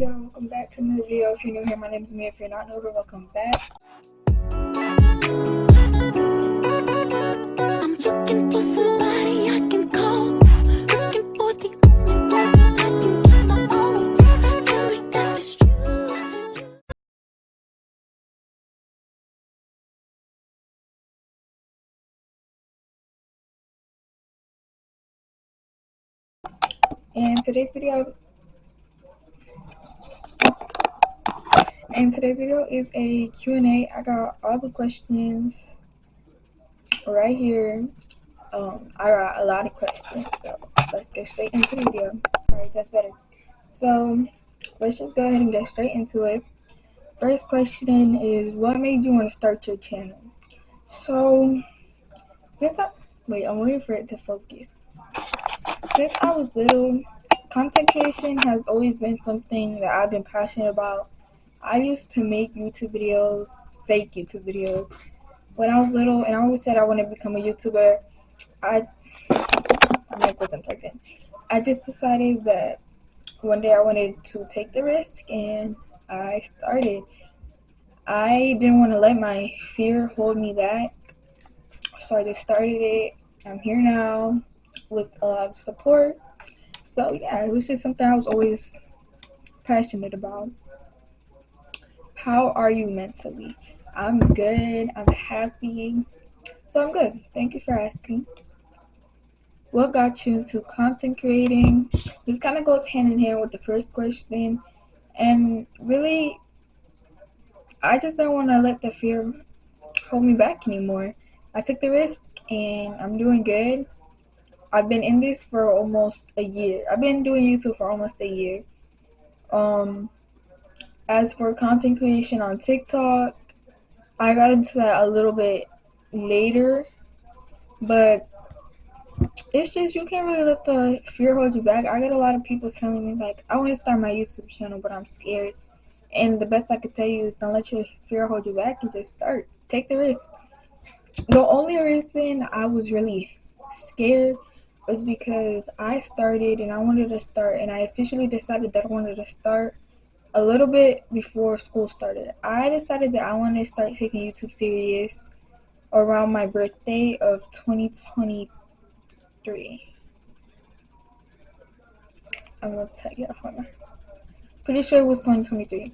y'all, welcome back to another video. If you're new here, my name is Mia. If you're not new here, welcome back. I'm looking for somebody I can call, looking for the only one I can give my all to. Tell me that it's true. And today's video is a Q&A. I got all the questions right here. I got a lot of questions, so let's get straight into the video. Alright, that's better. So let's just go ahead and get straight into it. First question is, what made you want to start your channel? So I'm waiting for it to focus. Since I was little, content creation has always been something that I've been passionate about. I used to make YouTube videos, fake YouTube videos, when I was little, and I always said I wanted to become a YouTuber. My mic wasn't plugged in. I just decided that one day I wanted to take the risk, and I started. I didn't want to let my fear hold me back, so I just started it. I'm here now with a lot of support. So yeah, it was just something I was always passionate about. How are you mentally? I'm good. I'm happy. So I'm good. Thank you for asking. What got you into content creating? This kind of goes hand in hand with the first question. And really, I just don't want to let the fear hold me back anymore. I took the risk and I'm doing good. I've been in this for almost a year. I've been doing YouTube for almost a year. As for content creation on TikTok, I got into that a little bit later, but it's just you can't really let the fear hold you back. I get a lot of people telling me like, I want to start my YouTube channel, but I'm scared. And the best I could tell you is don't let your fear hold you back and just start. Take the risk. The only reason I was really scared was because I started and I wanted to start, and I officially decided that I wanted to start a little bit before school started. I decided that I wanted to start taking YouTube serious around my birthday of 2023. I'm gonna tell you, hold on. Pretty sure it was 2023.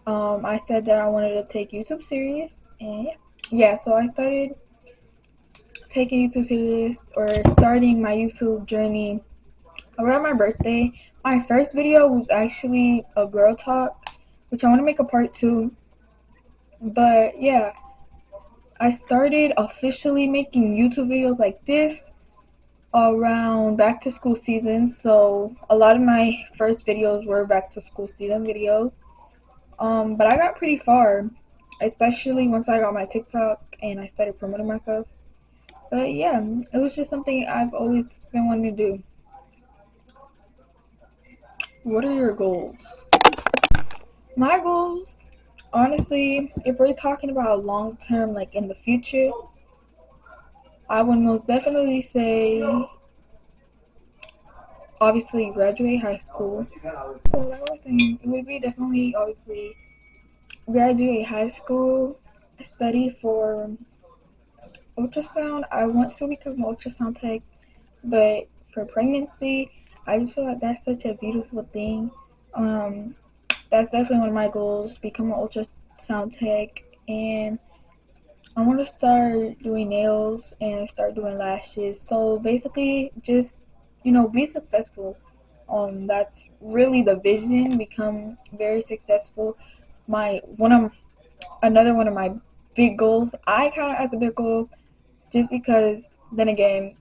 I said that I wanted to take YouTube serious, and yeah, so I started taking YouTube serious, or starting my YouTube journey around my birthday. My first video was actually a girl talk, which I want to make a part 2. But yeah, I started officially making YouTube videos like this around back to school season. So a lot of my first videos were back to school season videos. But I got pretty far, especially once I got my TikTok and I started promoting myself. But yeah, it was just something I've always been wanting to do. What are your goals? My goals, honestly, if we're talking about long term, like in the future, I would most definitely say, obviously, graduate high school. So like I was saying, it would be definitely, obviously, graduate high school, study for ultrasound. I want to become an ultrasound tech, but for pregnancy, I just feel like that's such a beautiful thing. That's definitely one of my goals, become an ultrasound tech, and I want to start doing nails and start doing lashes. So basically, just be successful. That's really the vision. Become very successful. Another one of my big goals. I count it as a big goal, just because. Then again,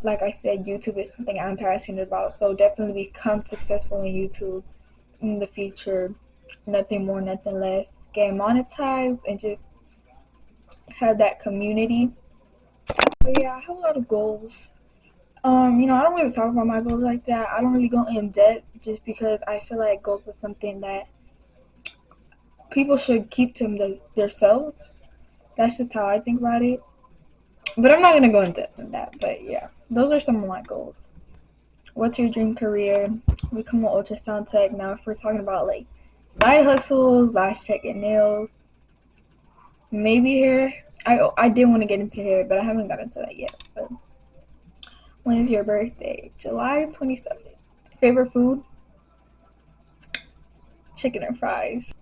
like I said, YouTube is something I'm passionate about. So definitely become successful in YouTube in the future. Nothing more, nothing less. Get monetized and just have that community. But yeah, I have a lot of goals. I don't really talk about my goals like that. I don't really go in depth, just because I feel like goals are something that people should keep to themselves. That's just how I think about it. But I'm not gonna go in depth in that. But yeah, those are some of my goals. What's your dream career? Become an ultrasound tech. Now, if we're talking about like side hustles, last check and nails, maybe hair. I did want to get into hair, but I haven't got into that yet. But when is your birthday? July 27th. Favorite food? Chicken and fries.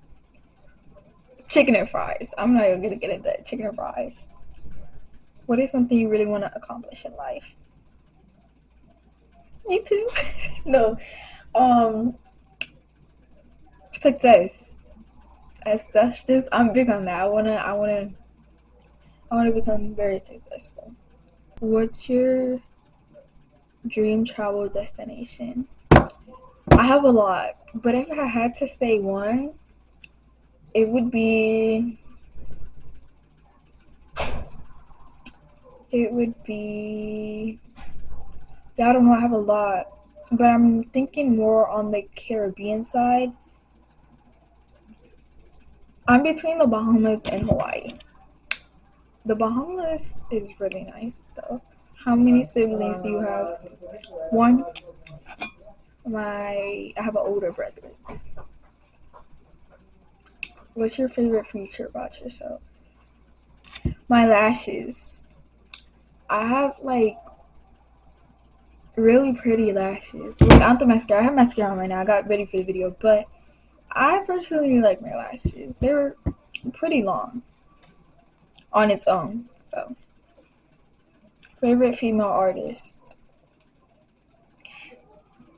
Chicken and fries. I'm not even gonna get into that. Chicken and fries. What is something you really want to accomplish in life? Me too. No. Success. That's just, I'm big on that. I wanna become very successful. What's your dream travel destination? I have a lot, but if I had to say one, it would be yeah, I don't know, I have a lot, but I'm thinking more on the Caribbean side. I'm between the Bahamas and Hawaii. The Bahamas is really nice though. How many siblings do you have? One. I have an older brother. What's your favorite feature about yourself? My lashes. I have like really pretty lashes. Without the mascara, I have mascara on right now. I got ready for the video, but I personally like my lashes. They're pretty long on its own. So, favorite female artist?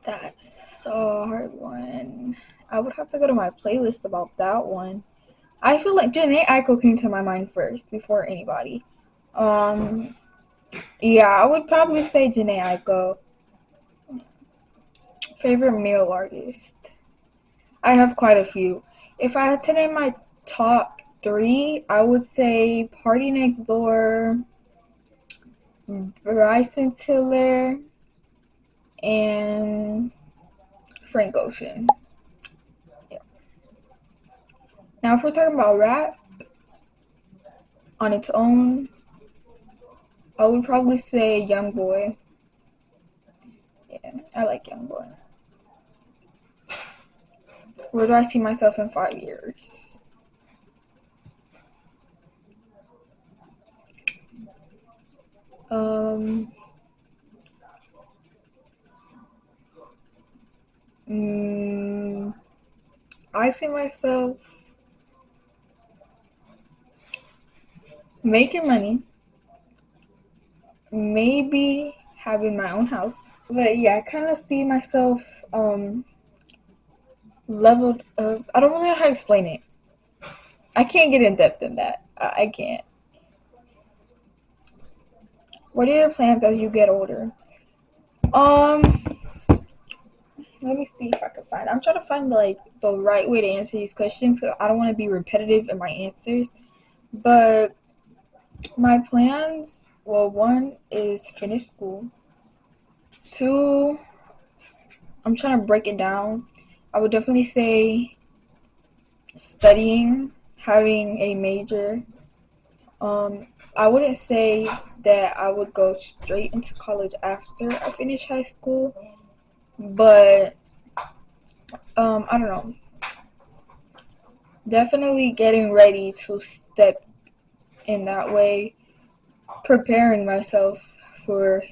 That's a hard one. I would have to go to my playlist about that one. I feel like Janae Aiko came to my mind first before anybody. Yeah, I would probably say Janae Aiko. Favorite male artist? I have quite a few. If I had to name my top three, I would say Party Next Door, Bryson Tiller, and Frank Ocean. Yeah. Now, if we're talking about rap on its own, I would probably say Young Boy. Yeah, I like Young Boy. Where do I see myself in 5 years? I see myself making money, maybe having my own house. But yeah, I kind of see myself leveled up. I don't really know how to explain it. I can't get in depth in that. I can't. What are your plans as you get older? Let me see if I can find. I'm trying to find like the right way to answer these questions because I don't want to be repetitive in my answers. But my plans, well, one is finish school. Two, I'm trying to break it down. I would definitely say studying, having a major. I wouldn't say that I would go straight into college after I finish high school, but I don't know. Definitely getting ready to step in that way, preparing myself for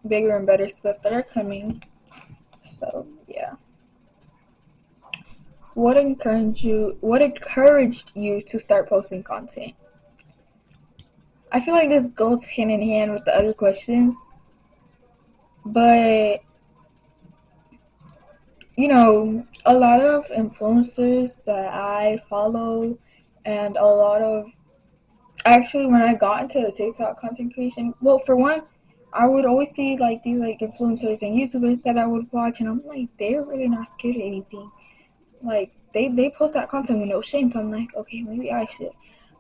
bigger and better stuff that are coming. So yeah. What encouraged you to start posting content? I feel like this goes hand in hand with the other questions, but a lot of influencers that I follow, and a lot of actually when I got into the TikTok content creation, well, for one, I would always see like these like influencers and YouTubers that I would watch, and I'm like, they're really not scared of anything. Like they post that content with no shame, so I'm like, okay, maybe I should.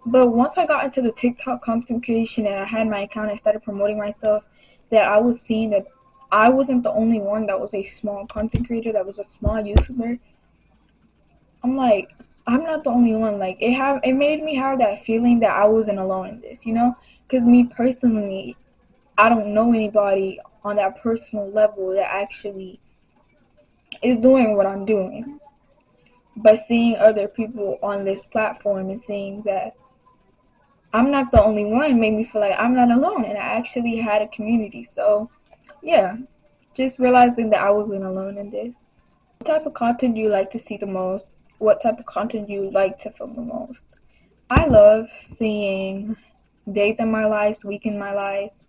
But once I got into the TikTok content creation and I had my account, I started promoting myself, that I was seeing that I wasn't the only one that was a small content creator, that was a small YouTuber. I'm like, I'm not the only one. Like it made me have that feeling that I wasn't alone in this, Because me personally, I don't know anybody on that personal level that actually is doing what I'm doing. But seeing other people on this platform and seeing that I'm not the only one made me feel like I'm not alone, and I actually had a community. So yeah, just realizing that I wasn't alone in this. What type of content do you like to see the most? What type of content do you like to film the most? I love seeing days in my lives, week in my lives.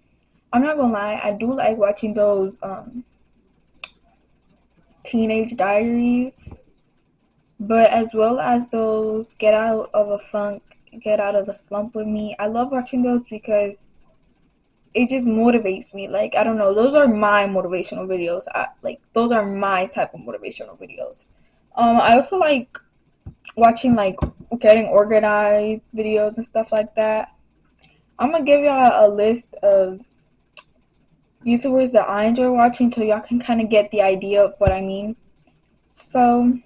I'm not gonna lie, I do like watching those teenage diaries, but as well as those get out of a funk, get out of a slump with me. I love watching those because it just motivates me. Like, I don't know, those are my motivational videos. Those are my type of motivational videos. I also like watching like getting organized videos and stuff like that. I'm gonna give y'all a list of YouTubers that I enjoy watching so y'all can kind of get the idea of what I mean. So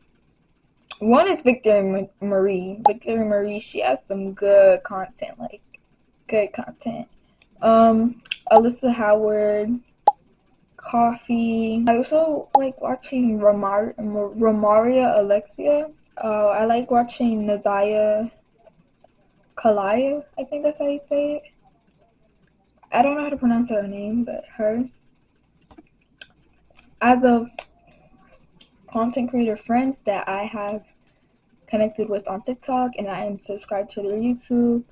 one is Victor Marie. Victor Marie, she has some good content, like good content. Alyssa Howard, Coffee. I also like watching Romaria Alexia. I like watching Nazaya Kalaya. I think that's how you say it. I don't know how to pronounce her name, but her. As of content creator friends that I have connected with on TikTok and I am subscribed to their YouTube,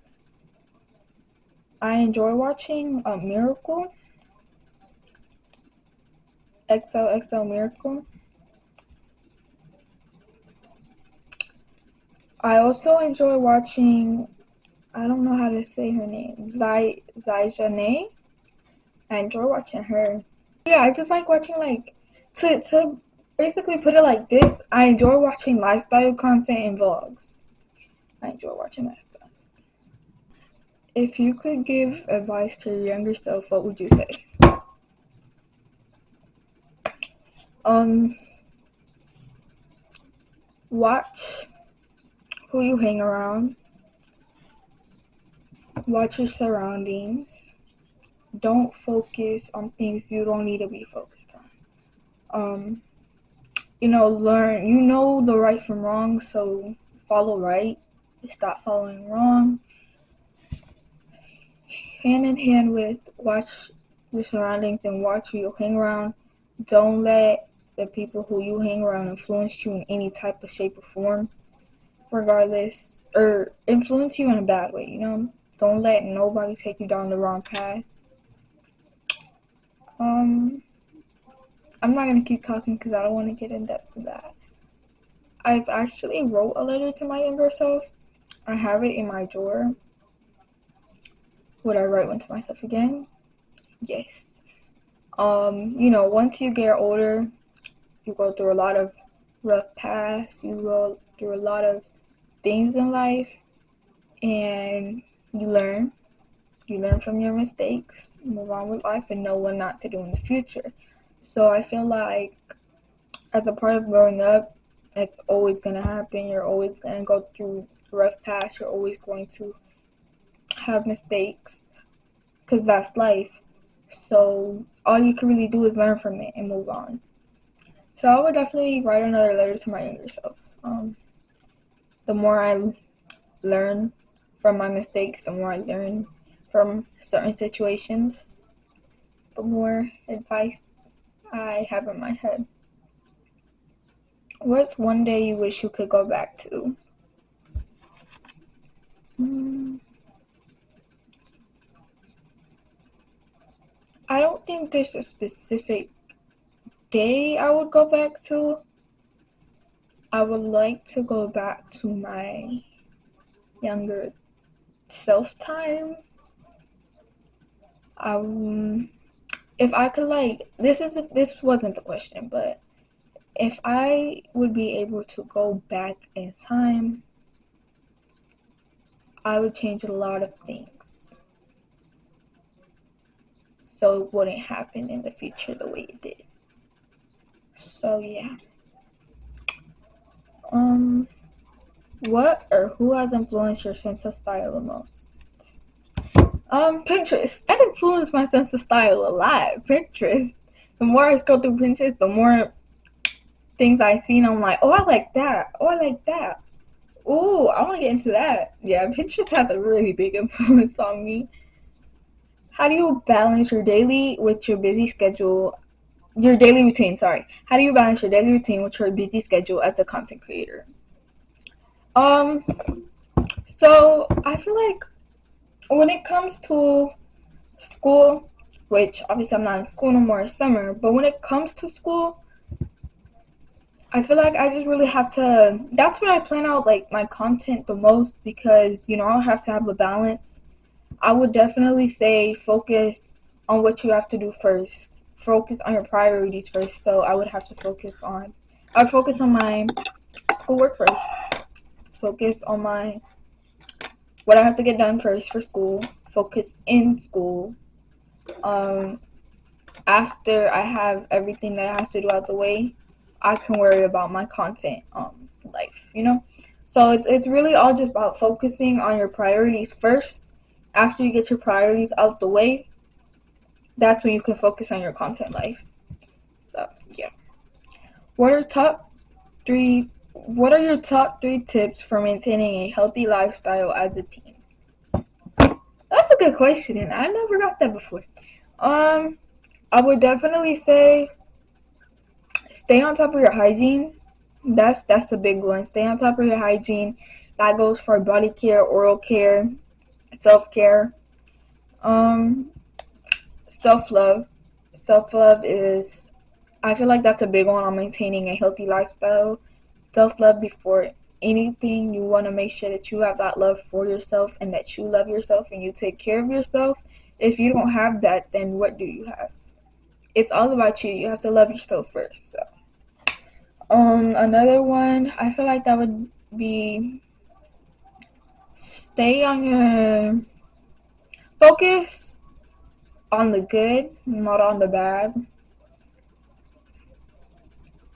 I enjoy watching Miracle, XOXO Miracle. I also enjoy watching, I don't know how to say her name, Zai I enjoy watching her. Yeah, I just like watching, like, to basically put it like this, I enjoy watching lifestyle content and vlogs. I enjoy watching that stuff. If you could give advice to your younger self, what would you say? Watch who you hang around. Watch your surroundings. Don't focus on things you don't need to be focused on. Learn, the right from wrong, so follow right. Stop following wrong. Hand in hand with watch your surroundings and watch who you hang around. Don't let the people who you hang around influence you in any type of shape or form, regardless, or influence you in a bad way, Don't let nobody take you down the wrong path. I'm not going to keep talking because I don't want to get in depth with that. I've actually wrote a letter to my younger self. I have it in my drawer. Would I write one to myself again? Yes. Once you get older, you go through a lot of rough paths, you go through a lot of things in life, and you learn. You learn from your mistakes, move on with life, and know what not to do in the future. So I feel like as a part of growing up, it's always going to happen. You're always going to go through rough paths. You're always going to have mistakes because that's life. So all you can really do is learn from it and move on. So I would definitely write another letter to my younger self. The more I learn from my mistakes, the more I learn from certain situations, the more advice I have in my head. What's one day you wish you could go back to? I don't think there's a specific day I would go back to. I would like to go back to my younger self time. If I could, this wasn't the question, but if I would be able to go back in time, I would change a lot of things so it wouldn't happen in the future the way it did. So yeah. What or who has influenced your sense of style the most? Pinterest. That influenced my sense of style a lot. Pinterest. The more I scroll through Pinterest, the more things I see, and I'm like, oh, I like that. Oh, I like that. Oh, I want to get into that. Yeah, Pinterest has a really big influence on me. How do you balance your daily with your busy schedule? Your daily routine, sorry. How do you balance your daily routine with your busy schedule as a content creator? Um, so I feel like when it comes to school, which obviously I'm not in school no more, it's summer, but when it comes to school, I feel like I just really have to, that's when I plan out like my content the most, because I have to have a balance. I would definitely say focus on what you have to do first. Focus on your priorities first. So I would focus on my schoolwork first. Focus on what I have to get done first for school. Focus in school. Um, After I have everything that I have to do out the way, I can worry about my content life. So it's really all just about focusing on your priorities first. After you get your priorities out the way, that's when you can focus on your content life. So yeah. What are top three what are your top three tips for maintaining a healthy lifestyle as a teen? That's a good question, and I never got that before. Um, I would definitely say stay on top of your hygiene. That's the big one. Stay on top of your hygiene. That goes for body care, oral care, self care, um, self love. Self love is, I feel like that's a big one on maintaining a healthy lifestyle. Self love before anything. You want to make sure that you have that love for yourself and that you love yourself and you take care of yourself. If you don't have that, then what do you have? It's all about you. You have to love yourself first. So, another one, I feel like that would be stay on your focus on the good, not on the bad.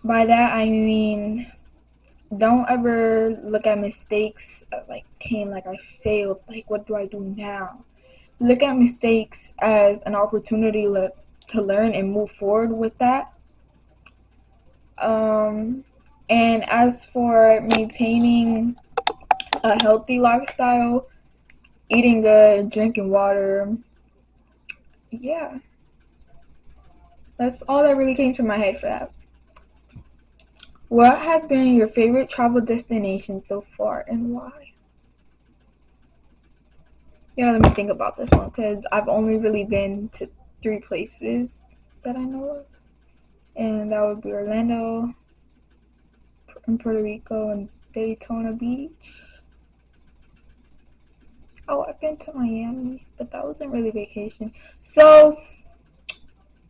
By that I mean don't ever look at mistakes as like, dang, like I failed. Like, what do I do now? Look at mistakes as an opportunity to learn and move forward with that. Um, and as for maintaining a healthy lifestyle, eating good, drinking water, yeah, that's all that really came to my head for that. What has been your favorite travel destination so far and why? Let me think about this one because I've only really been to three places that I know of, and that would be Orlando, and Puerto Rico, and Daytona Beach. Oh, I've been to Miami, but that wasn't really vacation. So,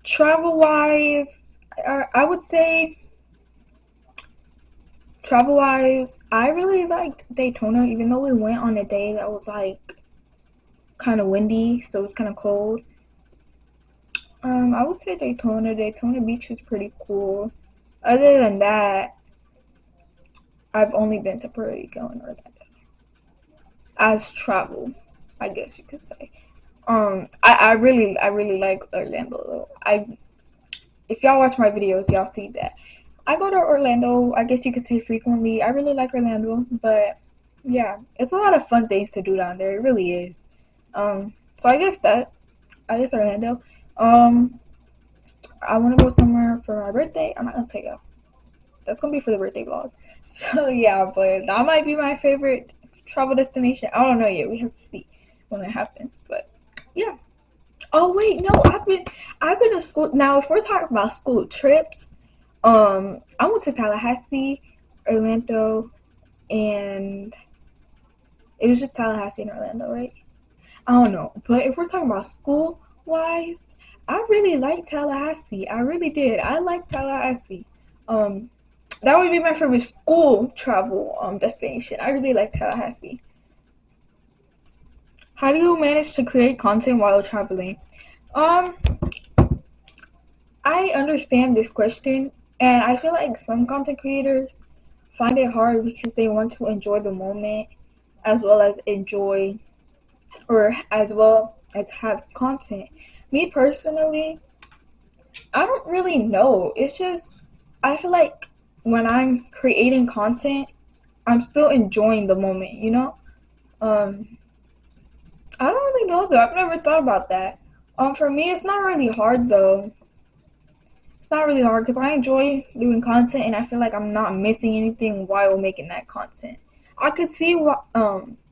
travel wise, I would say travel wise, I really liked Daytona, even though we went on a day that was like kind of windy, so it's kind of cold. I would say Daytona Beach was pretty cool. Other than that, I've only been to Puerto Rico and Orlando as travel, I guess you could say. I really like Orlando though. If y'all watch my videos, y'all see that I go to Orlando. I guess you could say frequently. I really like Orlando, but yeah, it's a lot of fun things to do down there. It really is. So I guess Orlando. I want to go somewhere for my birthday. I'm not gonna say go. That's gonna be for the birthday vlog. So yeah, but that might be my favorite travel destination. I don't know yet. We have to see when it happens. But yeah. Oh wait, no, I've been to school now. If we're talking about school trips, I went to Tallahassee, Orlando, and it was just Tallahassee and Orlando, right? I don't know, but if we're talking about school wise, I really liked Tallahassee. I really did. I liked Tallahassee. Um, that would be my favorite school travel destination. I really like Tallahassee. How do you manage to create content while traveling? Um, I understand this question, and I feel like some content creators find it hard because they want to enjoy the moment as well as enjoy, or as well as have content. Me personally, I don't really know. It's just I feel like when I'm creating content, I'm still enjoying the moment, you know? Um, I don't really know though. I've never thought about that. For me, it's not really hard though. It's not really hard because I enjoy doing content and I feel like I'm not missing anything while making that content. I could see what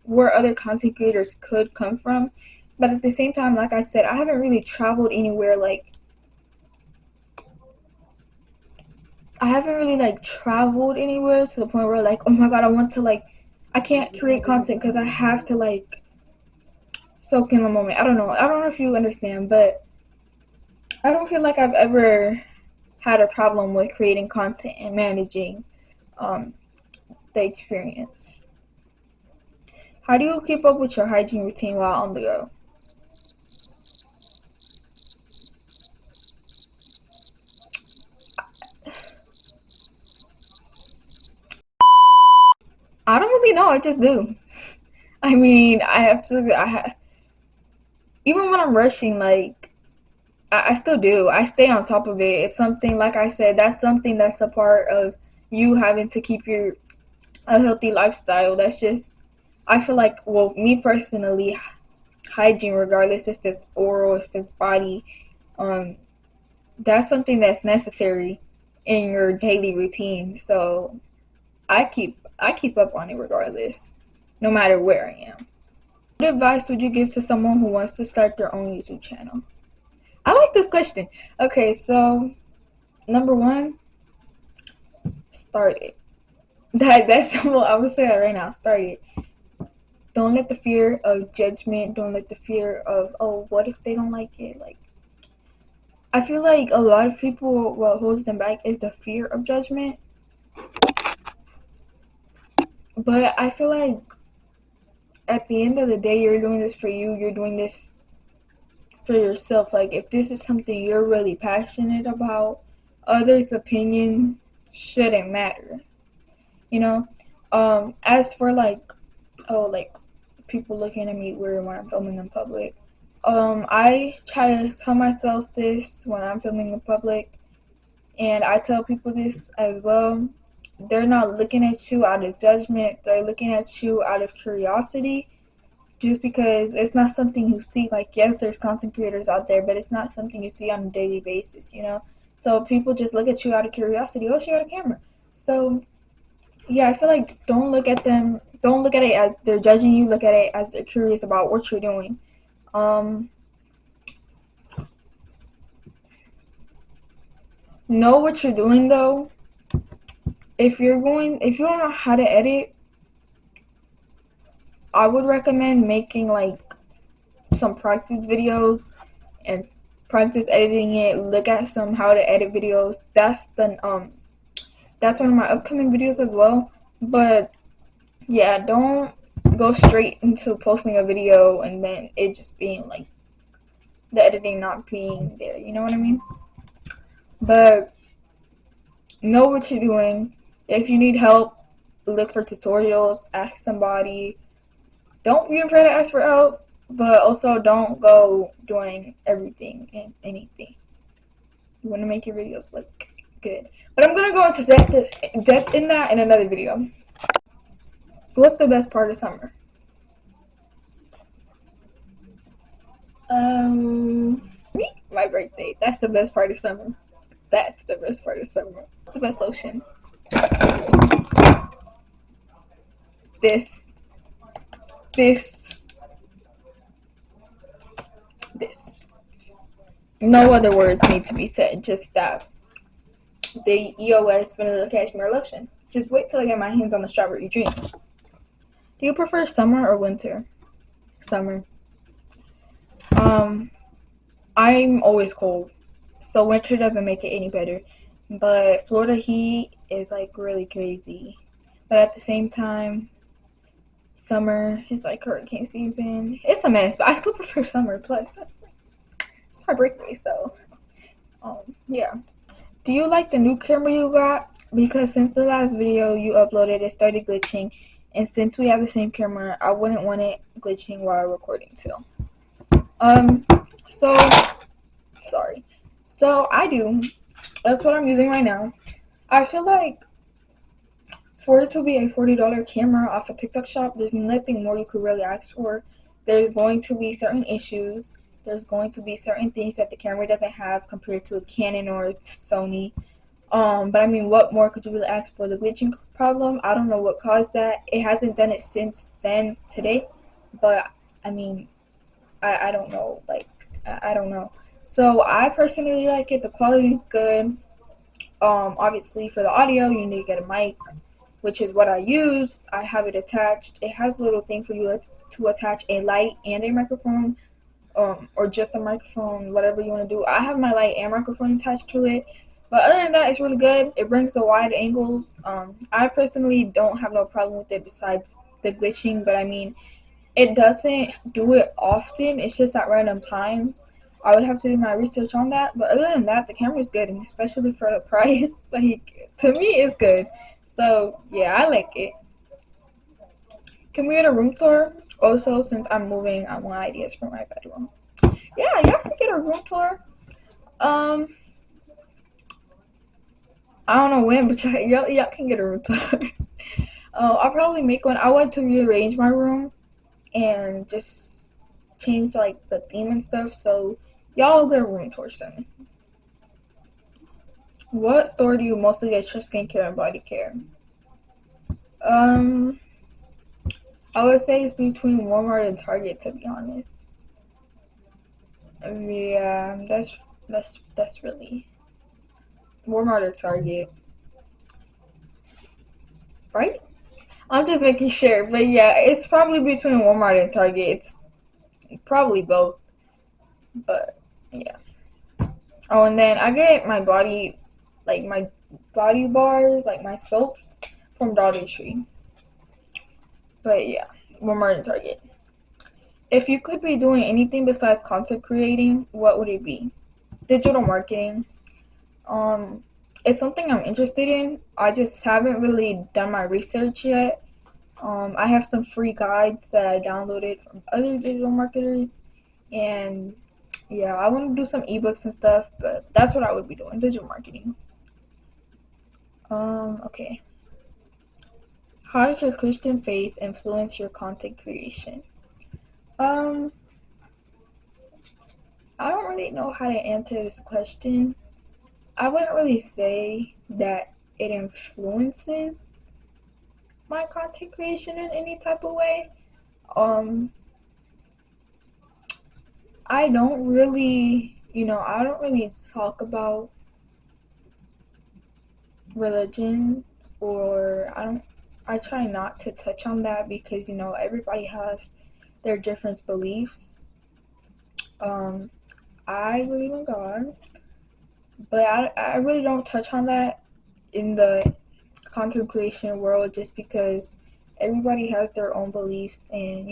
where other content creators could come from, but at the same time, like I said, I haven't really traveled anywhere like I haven't really like traveled anywhere to the point where like, oh my god, I want to like I can't create content because I have to like soak in the moment. I don't know. I don't know if you understand, but I don't feel like I've ever had a problem with creating content and managing um, the experience. How do you keep up with your hygiene routine while on the go? I don't really know. I just do. I mean, I have to. Even when I'm rushing, like I still do. I stay on top of it. It's something like I said. That's something that's a part of you having to keep your a healthy lifestyle. That's just. I feel like, well, me personally, hygiene, regardless if it's oral, if it's body, um, that's something that's necessary in your daily routine. So I keep up on it regardless, no matter where I am. What advice would you give to someone who wants to start their own YouTube channel? I like this question. Okay, so number one, start it. That's simple. I would say that right now. Start it. Don't let the fear of judgment. Don't let the fear of, oh, what if they don't like it? Like, I feel like a lot of people, what holds them back is the fear of judgment. But I feel like at the end of the day, you're doing this for you. You're doing this for yourself. Like, if this is something you're really passionate about, others' opinion shouldn't matter. You know? As for like, oh, like people looking at me weird when I'm filming in public. I try to tell myself this when I'm filming in public, and I tell people this as well. They're not looking at you out of judgment, they're looking at you out of curiosity, just because it's not something you see. Like, yes, there's content creators out there, but it's not something you see on a daily basis, you know? So people just look at you out of curiosity. Oh, she got a camera. So, yeah, I feel like don't look at it as they're judging you, look at it as they're curious about what you're doing. Um, know what you're doing though. If you don't know how to edit, I would recommend making like some practice videos and practice editing it. Look at some how to edit videos. That's one of my upcoming videos as well. But yeah, don't go straight into posting a video and then it just being like the editing not being there. You know what I mean? But know what you're doing. If you need help, look for tutorials, ask somebody. Don't be afraid to ask for help, but also don't go doing everything and anything. You want to make your videos look good. But I'm going to go into depth in that in another video. What's the best part of summer? My birthday. That's the best part of summer. That's the best part of summer. What's the best lotion? This, this, this. No other words need to be said, just that. The EOS Vanilla Cashmere Lotion. Just wait till I get my hands on the Strawberry Dreams. Do you prefer summer or winter? Summer. I'm always cold, so winter doesn't make it any better. But Florida heat is like really crazy. But at the same time, summer is like hurricane season. It's a mess, but I still prefer summer. Plus, it's my birthday, so yeah. Do you like the new camera you got? Because since the last video you uploaded, it started glitching, and since we have the same camera, I wouldn't want it glitching while recording too. Um, so sorry. So I do. That's what I'm using right now. I feel like for it to be a $40 camera off a TikTok shop, there's nothing more you could really ask for. There's going to be certain issues. There's going to be certain things that the camera doesn't have compared to a Canon or a Sony. But I mean, what more could you really ask for? The glitching problem, I don't know what caused that. It hasn't done it since then today, but I mean, I don't know. Like, I don't know. So I personally like it. The quality is good. Obviously for the audio, you need to get a mic, which is what I use. I have it attached. It has a little thing for you to attach a light and a microphone, or just a microphone, whatever you want to do. I have my light and microphone attached to it. But other than that, it's really good. It brings the wide angles. I personally don't have no problem with it besides the glitching, but I mean, it doesn't do it often. It's just at random times. I would have to do my research on that. But other than that, the camera is good, and especially for the price, like, to me, it's good. So yeah, I like it. Can we get a room tour? Also, since I'm moving, I want ideas for my bedroom. Yeah, y'all can get a room tour. Um, I don't know when, but y'all can get a room tour. I'll probably make one. I want to rearrange my room and just change like the theme and stuff. So y'all get a room tour soon. What store do you mostly get your skincare and body care? Um, I would say it's between Walmart and Target, to be honest. Yeah, that's really Walmart or Target, right? I'm just making sure, but yeah, it's probably between Walmart and Target. It's probably both, but yeah. Oh, and then I get my body bars, like my soaps, from Dollar Tree. But yeah, Walmart and Target. If you could be doing anything besides content creating, what would it be? Digital marketing. Um, it's something I'm interested in. I just haven't really done my research yet. I have some free guides that I downloaded from other digital marketers, and yeah, I want to do some ebooks and stuff, but that's what I would be doing, digital marketing. Okay. How does your Christian faith influence your content creation? Um, I don't really know how to answer this question. I wouldn't really say that it influences my content creation in any type of way. Um, I don't really talk about religion, or I try not to touch on that because, everybody has their different beliefs. Um, I believe in God, but I really don't touch on that in the content creation world just because everybody has their own beliefs, and,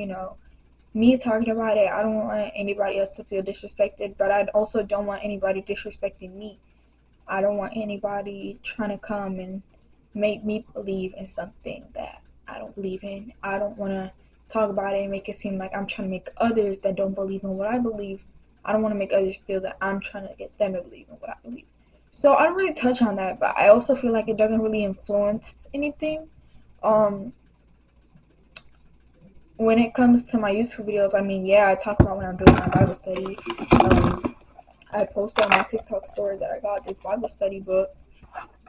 me talking about it, I don't want anybody else to feel disrespected, but I also don't want anybody disrespecting me. I don't want anybody trying to come and make me believe in something that I don't believe in. I don't want to talk about it and make it seem like I'm trying to make others that don't believe in what I believe. I don't want to make others feel that I'm trying to get them to believe in what I believe. So I don't really touch on that, but I also feel like it doesn't really influence anything. Um, when it comes to my YouTube videos, I mean, yeah, I talk about when I'm doing my Bible study. I posted on my TikTok story that I got this Bible study book,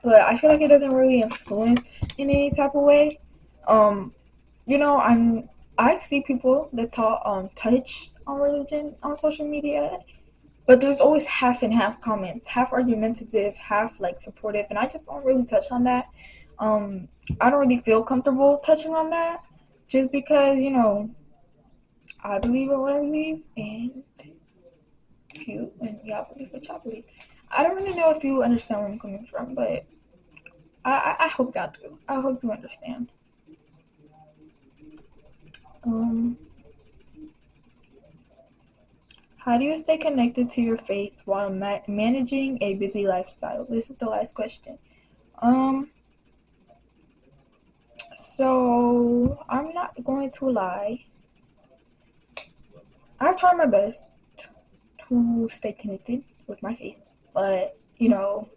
but I feel like it doesn't really influence in any type of way. Um, I see people that talk touch on religion on social media, but there's always half and half comments, half argumentative, half like supportive, and I just don't really touch on that. Um, I don't really feel comfortable touching on that, just because I believe in what I believe, and y'all believe what y'all believe. I don't really know if you understand where I'm coming from, but I hope y'all do. I hope you understand. Um, how do you stay connected to your faith while managing a busy lifestyle? This is the last question. Um, so I'm not going to lie. I try my best. to stay connected with my faith, but you know,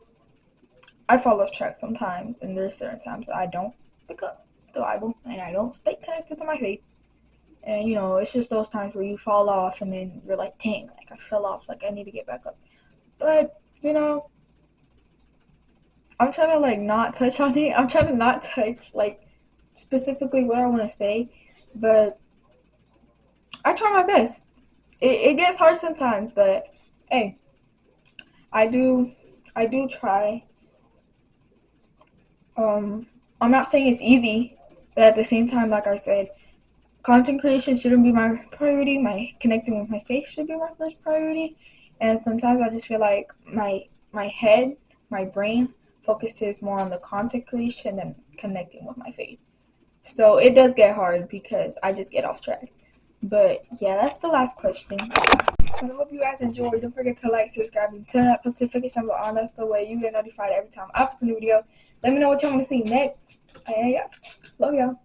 I fall off track sometimes, and there's certain times that I don't pick up the Bible and I don't stay connected to my faith. And you know, it's just those times where you fall off and then you're like, dang, like I fell off, like I need to get back up. But you know, I'm trying to like not touch on it. I'm trying to not touch like specifically what I want to say, but I try my best. It gets hard sometimes, but hey, I do I do try. I'm not saying it's easy, but at the same time, like I said, content creation shouldn't be my priority. My connecting with my faith should be my first priority. And sometimes I just feel like my head, my brain focuses more on the content creation than connecting with my faith. So it does get hard because I just get off track. But yeah, that's the last question. I hope you guys enjoyed. Don't forget to like, subscribe, and turn that notification bell on. That's the way you get notified every time I post a new video. Let me know what y'all want to see next. And yeah, love y'all.